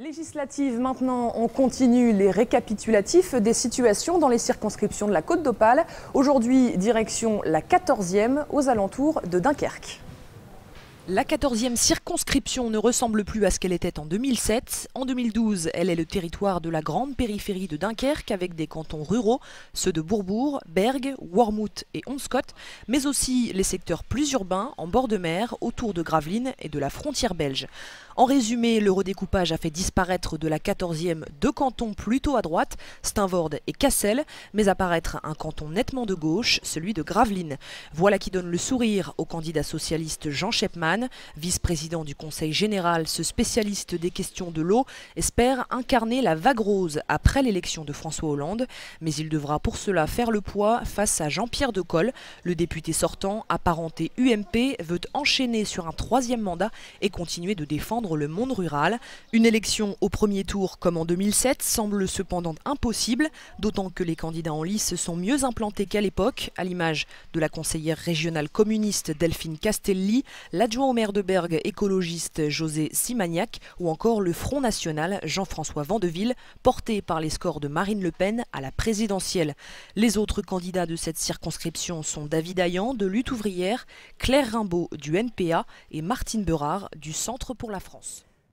Législative maintenant, on continue les récapitulatifs des situations dans les circonscriptions de la Côte d'Opale. Aujourd'hui, direction la 14e aux alentours de Dunkerque. La 14e circonscription ne ressemble plus à ce qu'elle était en 2007. En 2012, elle est le territoire de la grande périphérie de Dunkerque avec des cantons ruraux, ceux de Bourbourg, Bergues, Wormhout et Honscott, mais aussi les secteurs plus urbains en bord de mer, autour de Gravelines et de la frontière belge. En résumé, le redécoupage a fait disparaître de la 14e deux cantons plutôt à droite, Steenvoorde et Cassel, mais apparaître un canton nettement de gauche, celui de Gravelines. Voilà qui donne le sourire au candidat socialiste Jean Schepman. Vice-président du Conseil général, ce spécialiste des questions de l'eau espère incarner la vague rose après l'élection de François Hollande, mais il devra pour cela faire le poids face à Jean-Pierre Decolle. Le député sortant, apparenté UMP, veut enchaîner sur un troisième mandat et continuer de défendre le monde rural. Une élection au premier tour comme en 2007 semble cependant impossible, d'autant que les candidats en lice sont mieux implantés qu'à l'époque, à l'image de la conseillère régionale communiste Delphine Castelli, l'adjoint au maire de Bergues écologiste José Simagnac ou encore le Front National Jean-François Vandeville, porté par les scores de Marine Le Pen à la présidentielle. Les autres candidats de cette circonscription sont David Hayan de Lutte ouvrière, Claire Rimbaud du NPA et Martine Berard du Centre pour la France.